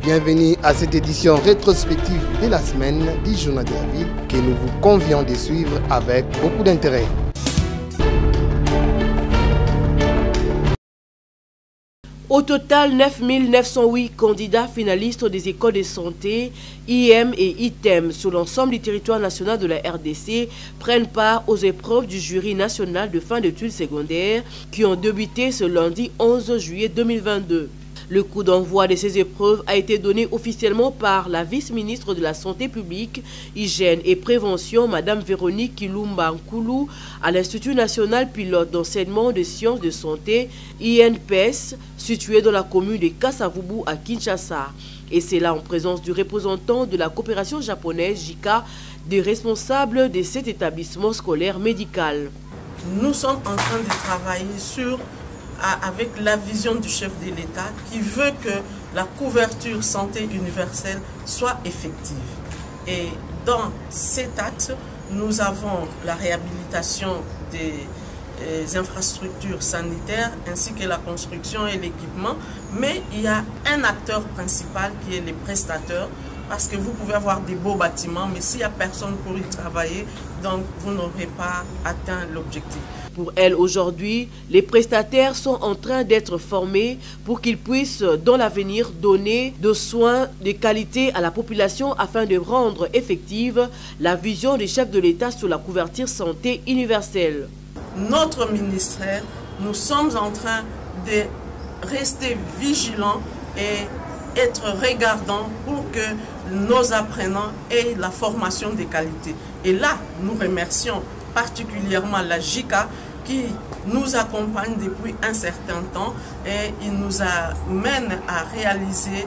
Bienvenue à cette édition rétrospective de la semaine du Journal de la Ville que nous vous convions de suivre avec beaucoup d'intérêt. Au total, 9 908 candidats finalistes des écoles de santé, IM et ITEM sur l'ensemble du territoire national de la RDC prennent part aux épreuves du jury national de fin d'études secondaires qui ont débuté ce lundi 11 juillet 2022. Le coup d'envoi de ces épreuves a été donné officiellement par la vice-ministre de la Santé publique, Hygiène et Prévention, Mme Véronique Kilumba Nkoulou, à l'Institut national pilote d'enseignement de sciences de santé, INPS, situé dans la commune de Kasavubu à Kinshasa. Et c'est là en présence du représentant de la coopération japonaise, JICA, des responsables de cet établissement scolaire médical. Nous sommes en train de travailler avec la vision du chef de l'État qui veut que la couverture santé universelle soit effective. Et dans cet acte, nous avons la réhabilitation des infrastructures sanitaires ainsi que la construction et l'équipement. Mais il y a un acteur principal qui est les prestataires, parce que vous pouvez avoir des beaux bâtiments, mais s'il n'y a personne pour y travailler, donc vous n'aurez pas atteint l'objectif. Pour elle, aujourd'hui, les prestataires sont en train d'être formés pour qu'ils puissent, dans l'avenir, donner de soins de qualité à la population afin de rendre effective la vision du chef de l'État sur la couverture santé universelle. Notre ministère, nous sommes en train de rester vigilants et être regardants pour que nos apprenants aient la formation de qualité. Et là, nous remercions particulièrement la JICA qui nous accompagne depuis un certain temps et il nous amène à réaliser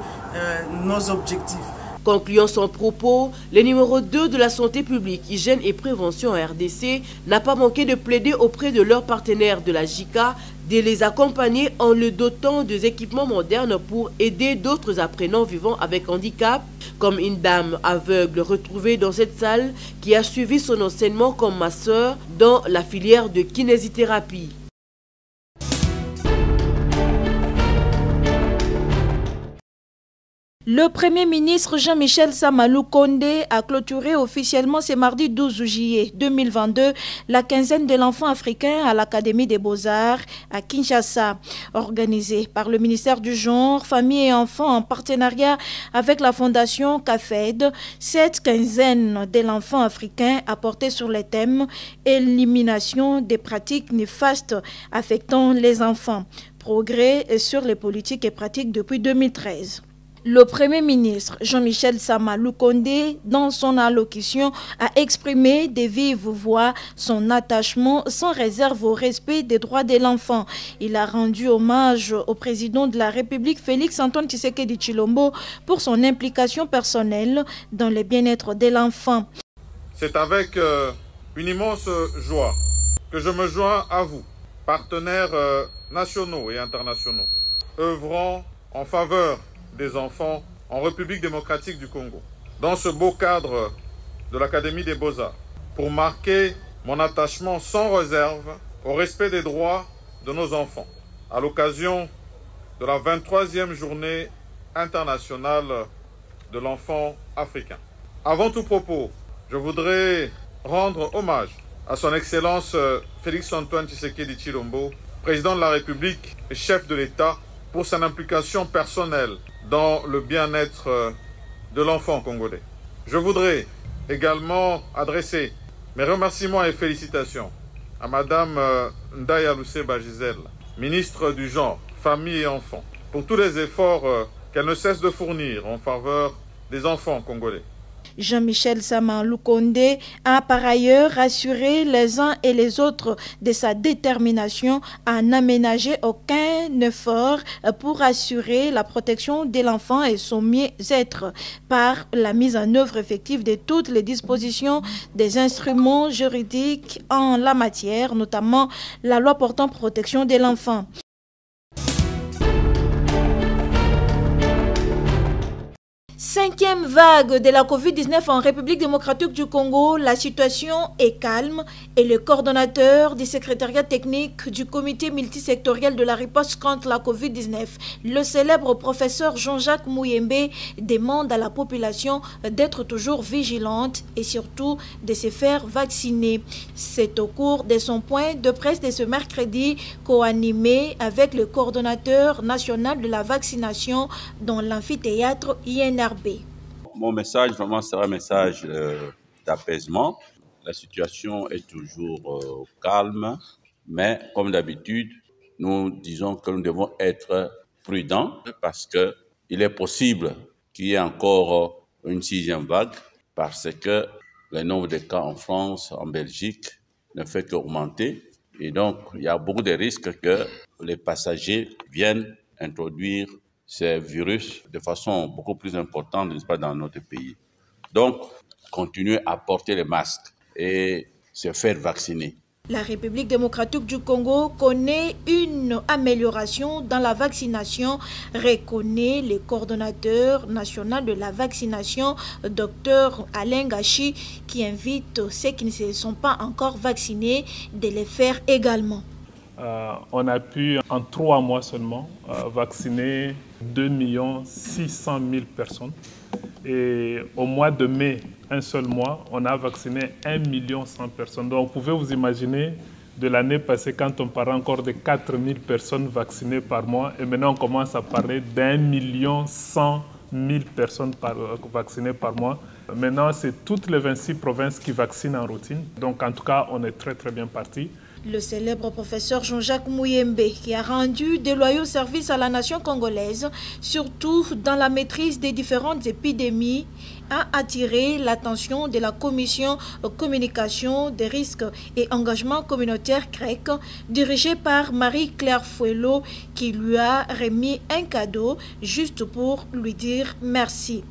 nos objectifs. Concluant son propos, le numéro 2 de la santé publique, hygiène et prévention en RDC n'a pas manqué de plaider auprès de leurs partenaires de la JICA de les accompagner en le dotant des équipements modernes pour aider d'autres apprenants vivant avec handicap, comme une dame aveugle retrouvée dans cette salle qui a suivi son enseignement comme masseur dans la filière de kinésithérapie. Le Premier ministre Jean-Michel Sama Lukonde a clôturé officiellement ce mardi 12 juillet 2022 la quinzaine de l'enfant africain à l'Académie des Beaux-Arts à Kinshasa. Organisée par le ministère du Genre, Famille et Enfants en partenariat avec la Fondation CAFED, cette quinzaine de l'enfant africain a porté sur les thèmes « Élimination des pratiques néfastes affectant les enfants », progrès sur les politiques et pratiques depuis 2013. Le Premier ministre Jean-Michel Sama Lukonde, dans son allocution, a exprimé de vive voix son attachement sans réserve au respect des droits de l'enfant. Il a rendu hommage au président de la République, Félix-Antoine Tshisekedi Tshilombo, pour son implication personnelle dans le bien-être de l'enfant. C'est avec une immense joie que je me joins à vous, partenaires nationaux et internationaux, œuvrant en faveur des enfants en République démocratique du Congo, dans ce beau cadre de l'Académie des Beaux-Arts, pour marquer mon attachement sans réserve au respect des droits de nos enfants, à l'occasion de la 23e journée internationale de l'enfant africain. Avant tout propos, je voudrais rendre hommage à son Excellence Félix-Antoine Tshisekedi Tshilombo, président de la République et chef de l'État, pour son implication personnelle dans le bien-être de l'enfant congolais. Je voudrais également adresser mes remerciements et félicitations à Madame Ndaya Luseba Gisèle, ministre du Genre, Famille et Enfants, pour tous les efforts qu'elle ne cesse de fournir en faveur des enfants congolais. Jean-Michel Sama Lukonde a par ailleurs rassuré les uns et les autres de sa détermination à n'aménager aucun effort pour assurer la protection de l'enfant et son mieux-être par la mise en œuvre effective de toutes les dispositions des instruments juridiques en la matière, notamment la loi portant protection de l'enfant. 5e vague de la Covid-19 en République démocratique du Congo, la situation est calme et le coordonnateur du secrétariat technique du comité multisectoriel de la riposte contre la Covid-19, le célèbre professeur Jean-Jacques Mouyembe, demande à la population d'être toujours vigilante et surtout de se faire vacciner. C'est au cours de son point de presse de ce mercredi co-animé avec le coordonnateur national de la vaccination dans l'amphithéâtre INRB. Mon message vraiment sera un message d'apaisement. La situation est toujours calme, mais comme d'habitude, nous disons que nous devons être prudents parce qu'il est possible qu'il y ait encore une 6e vague parce que le nombre de cas en France, en Belgique, ne fait qu'augmenter. Et donc, il y a beaucoup de risques que les passagers viennent introduire ces virus de façon beaucoup plus importante, n'est-ce pas, dans notre pays. Donc, continuer à porter les masques et se faire vacciner. La République démocratique du Congo connaît une amélioration dans la vaccination, reconnaît le coordonnateur national de la vaccination, Dr Alain Gachi, qui invite ceux qui ne se sont pas encore vaccinés de les faire également. On a pu, en 3 mois seulement, vacciner 2 600 000 personnes. Et au mois de mai, un seul mois, on a vacciné 1 100 000 personnes. Donc, vous pouvez vous imaginer de l'année passée, quand on parlait encore de 4 000 personnes vaccinées par mois, et maintenant on commence à parler d'1 100 000 personnes vaccinées par mois. Maintenant, c'est toutes les 26 provinces qui vaccinent en routine. Donc, en tout cas, on est très, très bien parti. Le célèbre professeur Jean-Jacques Mouyembe, qui a rendu de loyaux services à la nation congolaise, surtout dans la maîtrise des différentes épidémies, a attiré l'attention de la commission communication des risques et engagement communautaire grec, dirigée par Marie-Claire Fouello, qui lui a remis un cadeau juste pour lui dire merci.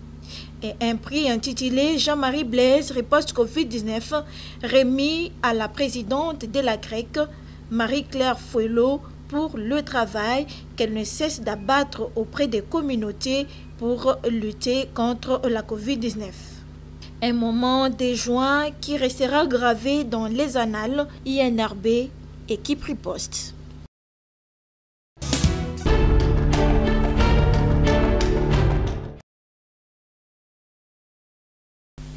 Et un prix intitulé Jean-Marie Blaise, riposte Covid-19, remis à la présidente de la Grecque, Marie-Claire Fouello, pour le travail qu'elle ne cesse d'abattre auprès des communautés pour lutter contre la Covid-19. Un moment de joie qui restera gravé dans les annales INRB, équipe riposte.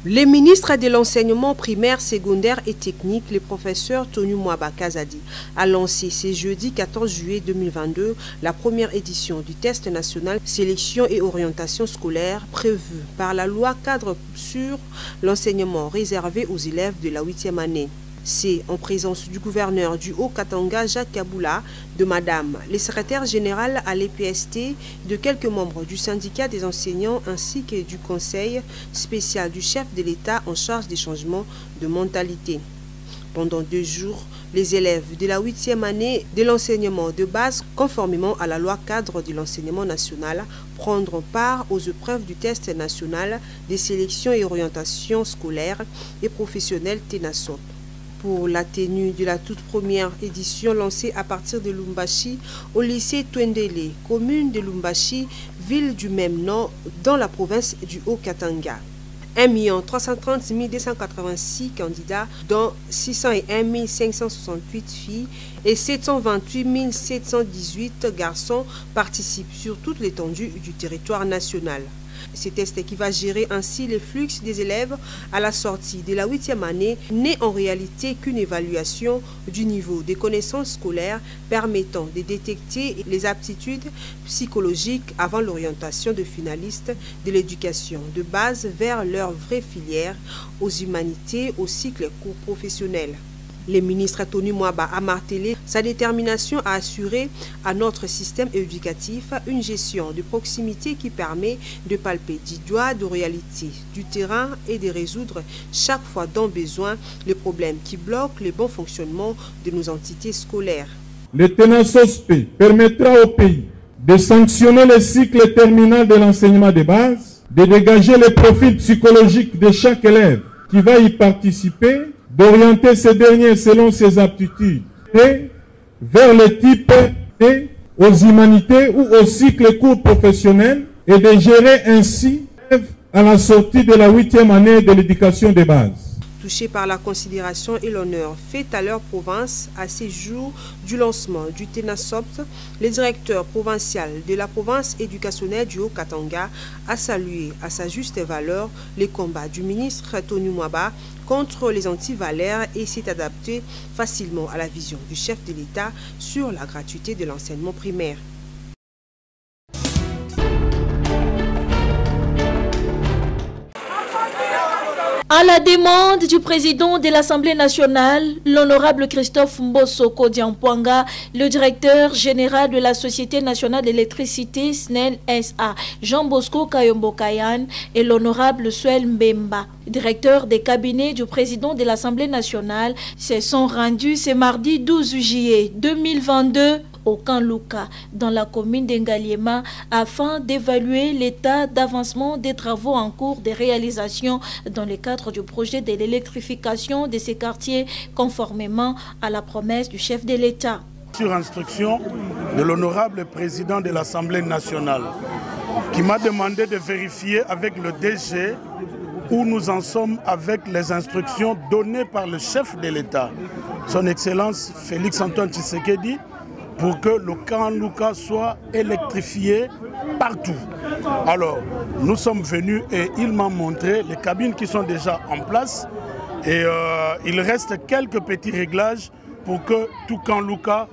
Les ministres de l'enseignement primaire, secondaire et technique, le professeur Tony Mwaba Kazadi, a lancé ce jeudi 14 juillet 2022 la première édition du test national sélection et orientation scolaire prévue par la loi cadre sur l'enseignement réservé aux élèves de la 8e année. C'est en présence du gouverneur du Haut-Katanga, Jacques Kaboula, de Madame le secrétaire général à l'EPST, de quelques membres du syndicat des enseignants ainsi que du conseil spécial du chef de l'État en charge des changements de mentalité. Pendant 2 jours, les élèves de la 8e année de l'enseignement de base, conformément à la loi cadre de l'enseignement national, prendront part aux épreuves du test national des sélections et orientations scolaires et professionnelles TENASOP. Pour la tenue de la toute première édition lancée à partir de Lumbashi au lycée Twendele, commune de Lumbashi, ville du même nom dans la province du Haut-Katanga. 1 330 286 candidats, dont 601 568 filles et 728 718 garçons participent sur toute l'étendue du territoire national. Ce test qui va gérer ainsi les flux des élèves à la sortie de la 8e année n'est en réalité qu'une évaluation du niveau des connaissances scolaires permettant de détecter les aptitudes psychologiques avant l'orientation de finalistes de l'éducation de base vers leur vraie filière aux humanités au cycle court professionnel. Le ministre Tony Mwaba a martelé sa détermination à assurer à notre système éducatif une gestion de proximité qui permet de palper du doigt de réalité du terrain et de résoudre chaque fois dans besoin les problèmes qui bloquent le bon fonctionnement de nos entités scolaires. Le TENASOSP permettra au pays de sanctionner le cycle terminal de l'enseignement de base, de dégager le profil psychologique de chaque élève qui va y participer, d'orienter ces derniers selon ses aptitudes et vers le type T, aux humanités ou au cycle court professionnel et de gérer ainsi à la sortie de la 8e année de l'éducation de base. Touché par la considération et l'honneur faite à leur province à ces jours du lancement du TENASOPT, le directeur provincial de la province éducationnelle du Haut-Katanga a salué à sa juste valeur les combats du ministre Tony Mwaba contre les antivalaires et s'est adapté facilement à la vision du chef de l'État sur la gratuité de l'enseignement primaire. À la demande du président de l'Assemblée nationale, l'honorable Christophe Mbosoko Diampouanga, le directeur général de la Société nationale d'électricité SNEL SA, Jean Bosco Kayombo Kayan et l'honorable Suel Mbemba, directeur des cabinets du président de l'Assemblée nationale, se sont rendus ce mardi 12 juillet 2022 au camp Luka, dans la commune d'Engaliema, afin d'évaluer l'état d'avancement des travaux en cours de réalisation dans le cadre du projet de l'électrification de ces quartiers, conformément à la promesse du chef de l'État. Sur instruction de l'honorable président de l'Assemblée nationale, qui m'a demandé de vérifier avec le DG où nous en sommes avec les instructions données par le chef de l'État, son Excellence Félix Antoine Tshisekedi, pour que le camp Luka soit électrifié partout. Alors, nous sommes venus et il m'a montré les cabines qui sont déjà en place et il reste quelques petits réglages pour que tout camp Luka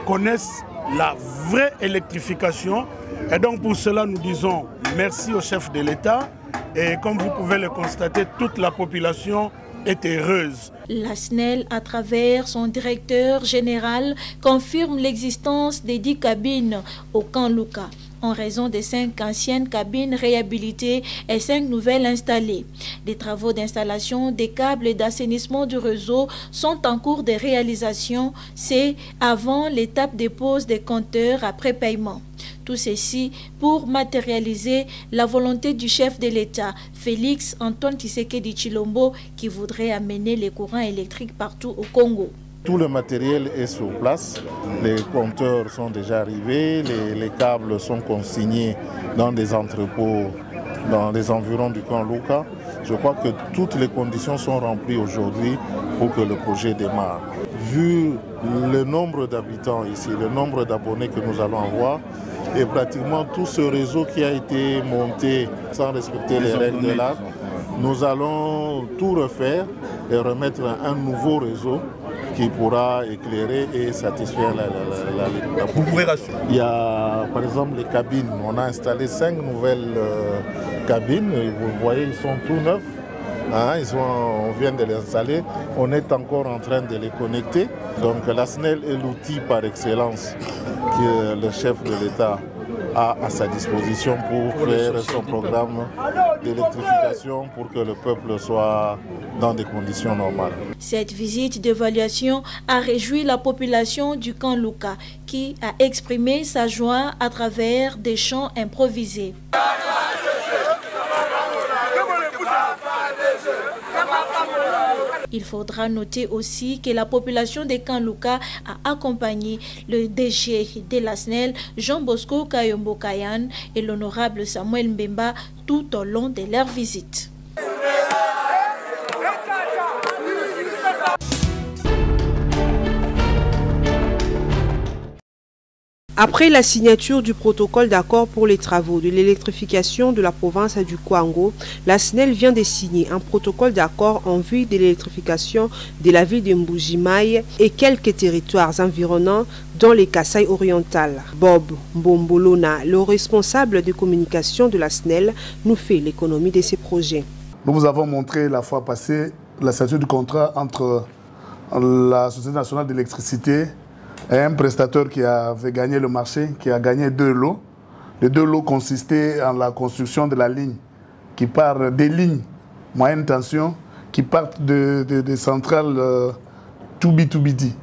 connaisse la vraie électrification. Et donc pour cela, nous disons merci au chef de l'État et comme vous pouvez le constater, toute la population est heureuse. La SNEL, à travers son directeur général, confirme l'existence des 10 cabines au camp Luka, en raison des 5 anciennes cabines réhabilitées et 5 nouvelles installées. Des travaux d'installation des câbles et d'assainissement du réseau sont en cours de réalisation, c'est avant l'étape de pose des compteurs après paiement. Tout ceci pour matérialiser la volonté du chef de l'État, Félix Antoine Tshisekedi Tshilombo, qui voudrait amener les courants électriques partout au Congo. Tout le matériel est sur place, les compteurs sont déjà arrivés, les câbles sont consignés dans des entrepôts dans les environs du camp Luka. Je crois que toutes les conditions sont remplies aujourd'hui pour que le projet démarre. Vu le nombre d'habitants ici, le nombre d'abonnés que nous allons avoir, et pratiquement tout ce réseau qui a été monté sans respecter les règles de l'art, nous allons tout refaire et remettre un nouveau réseau qui pourra éclairer et satisfaire la Vous pouvez rassurer. Il y a par exemple les cabines. On a installé 5 nouvelles cabines. Vous voyez, ils sont tout neufs. Hein, on vient de les installer. On est encore en train de les connecter. Donc la SNEL est l'outil par excellence que le chef de l'État a à sa disposition pour faire son programme d'électrification pour que le peuple soit dans des conditions normales. Cette visite d'évaluation a réjoui la population du camp Luka qui a exprimé sa joie à travers des chants improvisés. Il faudra noter aussi que la population de camp Luka a accompagné le DG de la SNEL, Jean Bosco Kayombo Kayan, et l'honorable Samuel Mbemba tout au long de leur visite. Après la signature du protocole d'accord pour les travaux de l'électrification de la province du Kwango, la SNEL vient de signer un protocole d'accord en vue de l'électrification de la ville de Mbujimayi et quelques territoires environnants dans les Kasaï orientales. Bob Mbombolona, le responsable de communication de la SNEL, nous fait l'économie de ces projets. Nous vous avons montré la fois passée la signature du contrat entre la Société nationale d'électricité et un prestataire qui avait gagné le marché, qui a gagné 2 lots. Les 2 lots consistaient en la construction de la ligne qui part des lignes moyenne tension qui partent des centrales Toubi-Toubidi.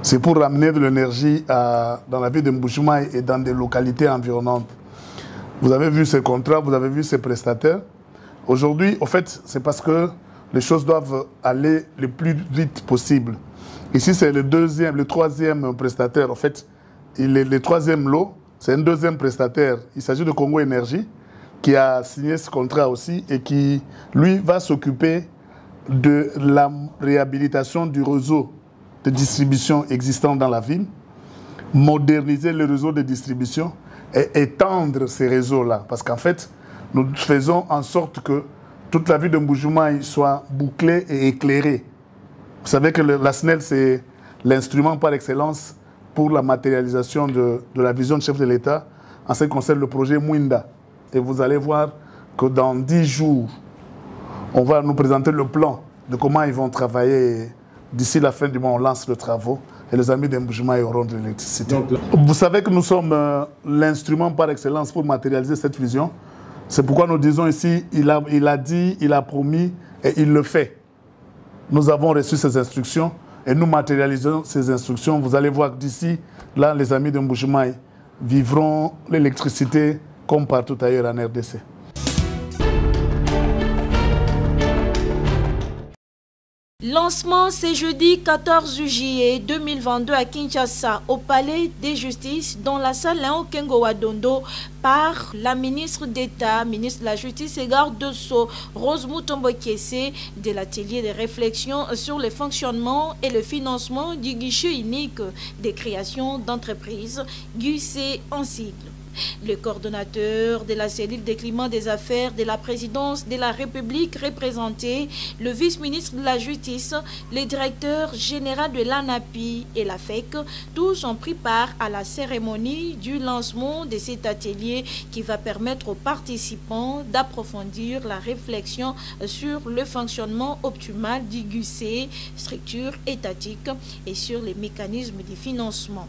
C'est pour ramener de l'énergie dans la ville de Mbujimayi et dans des localités environnantes. Vous avez vu ces contrats, vous avez vu ces prestataires. Aujourd'hui, en fait, c'est parce que les choses doivent aller le plus vite possible. Ici, c'est le 3e prestataire. En fait, le 3e lot, c'est un 2e prestataire. Il s'agit de Congo Énergie, qui a signé ce contrat aussi et qui, lui, va s'occuper de la réhabilitation du réseau de distribution existant dans la ville, moderniser le réseau de distribution et étendre ces réseaux-là. Parce qu'en fait, nous faisons en sorte que toute la ville de Mbuji-Mayi soit bouclée et éclairée. Vous savez que la SNEL, c'est l'instrument par excellence pour la matérialisation de la vision du chef de l'État en ce qui concerne le projet Mwinda. Et vous allez voir que dans 10 jours, on va nous présenter le plan de comment ils vont travailler. D'ici la fin du mois, on lance les travaux et les amis de Mbuji-Mayi auront de l'électricité. Vous savez que nous sommes l'instrument par excellence pour matérialiser cette vision. C'est pourquoi nous disons ici, il a dit, il a promis et il le fait. Nous avons reçu ces instructions et nous matérialisons ces instructions. Vous allez voir que d'ici, là, les amis de Mbuji-Mayi vivront l'électricité comme partout ailleurs en RDC. Lancement ce jeudi 14 juillet 2022 à Kinshasa au Palais des Justices dans la salle Léon Kengo Wadondo par la ministre d'État, ministre de la Justice et garde de Sceaux, Rose Mutombo Kessé, de l'atelier de réflexion sur le fonctionnement et le financement du guichet unique des créations d'entreprises, GUC en sigle. Le coordonnateur de la cellule des climats des affaires de la présidence de la République représenté, le vice-ministre de la Justice, le directeur général de l'ANAPI et la FEC, tous ont pris part à la cérémonie du lancement de cet atelier qui va permettre aux participants d'approfondir la réflexion sur le fonctionnement optimal du GUC, structure étatique, et sur les mécanismes de financement.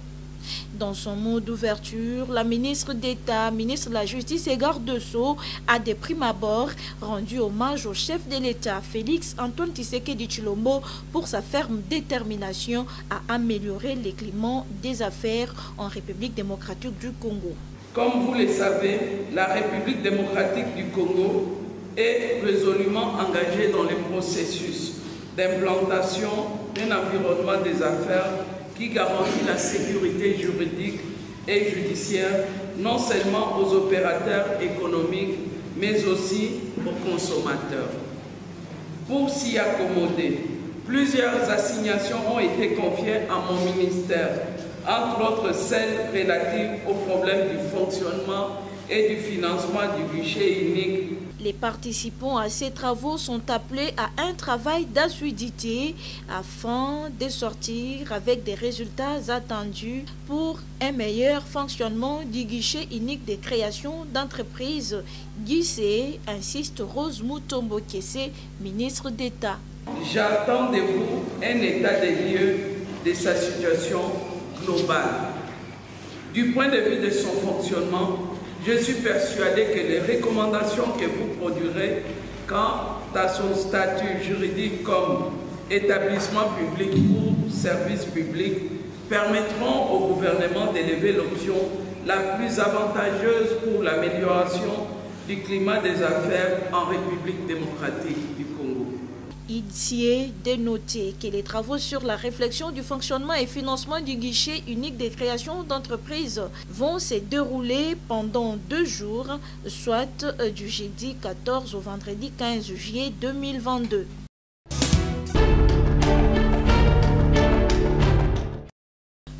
Dans son mot d'ouverture, la ministre d'État, ministre de la Justice et garde de Sceaux a de prime abord rendu hommage au chef de l'État, Félix Antoine Tshisekedi Tshilombo, pour sa ferme détermination à améliorer les climats des affaires en République démocratique du Congo. Comme vous le savez, la République démocratique du Congo est résolument engagée dans le processus d'implantation d'un environnement des affaires qui garantit la sécurité juridique et judiciaire non seulement aux opérateurs économiques, mais aussi aux consommateurs. Pour s'y accommoder, plusieurs assignations ont été confiées à mon ministère, entre autres celles relatives aux problèmes du fonctionnement et du financement du guichet unique. Les participants à ces travaux sont appelés à un travail d'assiduité afin de sortir avec des résultats attendus pour un meilleur fonctionnement du guichet unique de création d'entreprises. GUC, insiste Rose Mutombo Kessé, ministre d'État. J'attends de vous un état des lieux de sa situation globale. Du point de vue de son fonctionnement, je suis persuadé que les recommandations que vous produirez quant à son statut juridique comme établissement public ou service public permettront au gouvernement d'élever l'option la plus avantageuse pour l'amélioration du climat des affaires en République démocratique du Congo. Il est de noter que les travaux sur la réflexion du fonctionnement et financement du guichet unique des créations d'entreprises vont se dérouler pendant 2 jours, soit du jeudi 14 au vendredi 15 juillet 2022.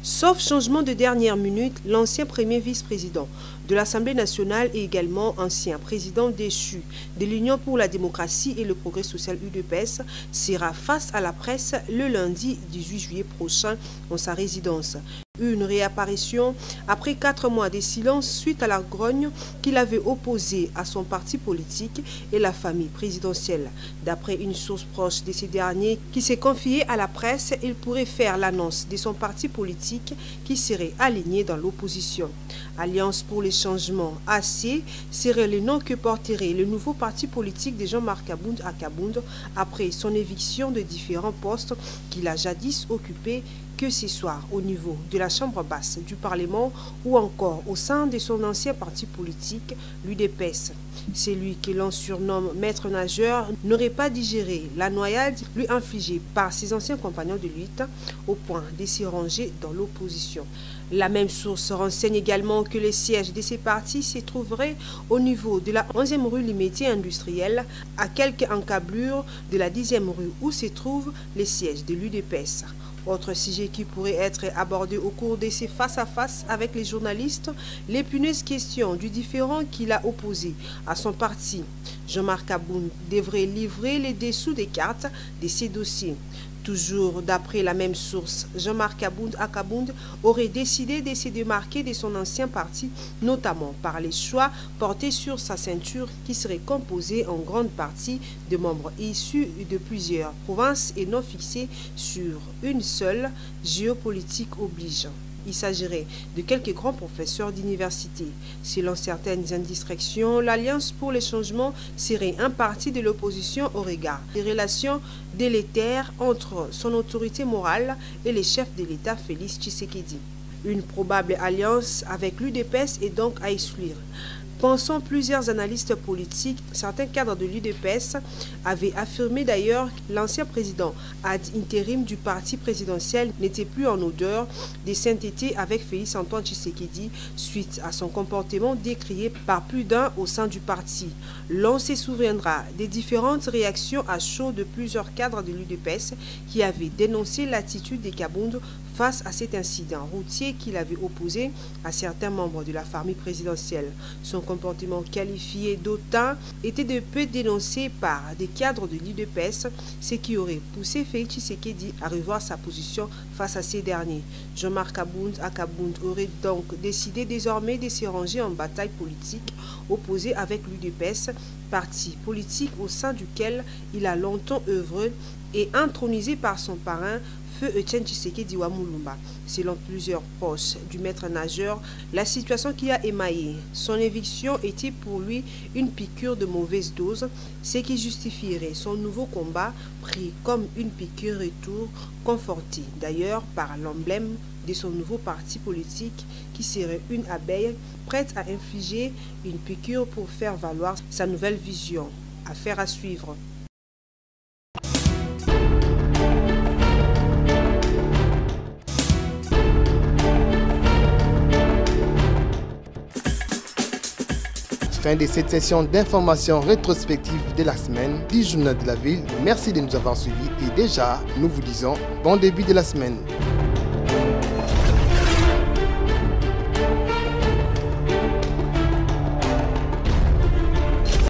Sauf changement de dernière minute, l'ancien premier vice-président de l'Assemblée nationale et également ancien président déchu de l'Union pour la démocratie et le progrès social UDPS sera face à la presse le lundi 18 juillet prochain en sa résidence. Une réapparition après 4 mois de silence suite à la grogne qu'il avait opposée à son parti politique et la famille présidentielle. D'après une source proche de ces derniers qui s'est confiée à la presse, il pourrait faire l'annonce de son parti politique qui serait aligné dans l'opposition. Alliance pour les changements, AC, serait le nom que porterait le nouveau parti politique de Jean-Marc Kabound à Kabound après son éviction de différents postes qu'il a jadis occupés que ce soit au niveau de la Chambre basse du Parlement ou encore au sein de son ancien parti politique, l'UDPS. Celui que l'on surnomme maître nageur n'aurait pas digéré la noyade lui infligée par ses anciens compagnons de lutte au point de s'y ranger dans l'opposition. La même source renseigne également que les sièges de ces partis se trouveraient au niveau de la 11e rue Limetier industrielle, à quelques encablures de la 10e rue où se trouvent les sièges de l'UDPS. Autre sujet qui pourrait être abordé au cours de ces face-à-face avec les journalistes, l'épineuse question du différend qu'il a opposé à son parti. Jean-Marc Abound devrait livrer les dessous des cartes de ces dossiers. Toujours d'après la même source, Jean-Marc Akabound aurait décidé de se démarquer de son ancien parti, notamment par les choix portés sur sa ceinture qui serait composée en grande partie de membres issus de plusieurs provinces et non fixés sur une seule, géopolitique obligeant. Il s'agirait de quelques grands professeurs d'université. Selon certaines indirections, l'Alliance pour les changements serait un parti de l'opposition au regard des relations délétères entre son autorité morale et les chefs de l'État Félix Tshisekedi. Une probable alliance avec l'UDPS est donc à exclure. Pensant plusieurs analystes politiques, certains cadres de l'UDPS avaient affirmé d'ailleurs que l'ancien président ad intérim du parti présidentiel n'était plus en odeur de sainteté avec Félix Antoine Tshisekedi suite à son comportement décrié par plus d'un au sein du parti. L'on se souviendra des différentes réactions à chaud de plusieurs cadres de l'UDPS qui avaient dénoncé l'attitude des Kabound face à cet incident routier qu'il avait opposé à certains membres de la famille présidentielle. Son comportement qualifié d'autant était de peu dénoncé par des cadres de l'UDPS, ce qui aurait poussé Félix Tshisekedi à revoir sa position face à ces derniers. Jean-Marc Akabound aurait donc décidé désormais de se ranger en bataille politique opposée avec l'UDPS, parti politique au sein duquel il a longtemps œuvré et intronisé par son parrain Feu Etienne Tshisekedi Wamulumba. Selon plusieurs proches du maître nageur, la situation qui a émaillé son éviction était pour lui une piqûre de mauvaise dose, ce qui justifierait son nouveau combat pris comme une piqûre retour, conforté d'ailleurs par l'emblème de son nouveau parti politique qui serait une abeille prête à infliger une piqûre pour faire valoir sa nouvelle vision. Affaire à suivre. Fin de cette session d'information rétrospective de la semaine du Journal de la Ville. Merci de nous avoir suivis et déjà, nous vous disons bon début de la semaine.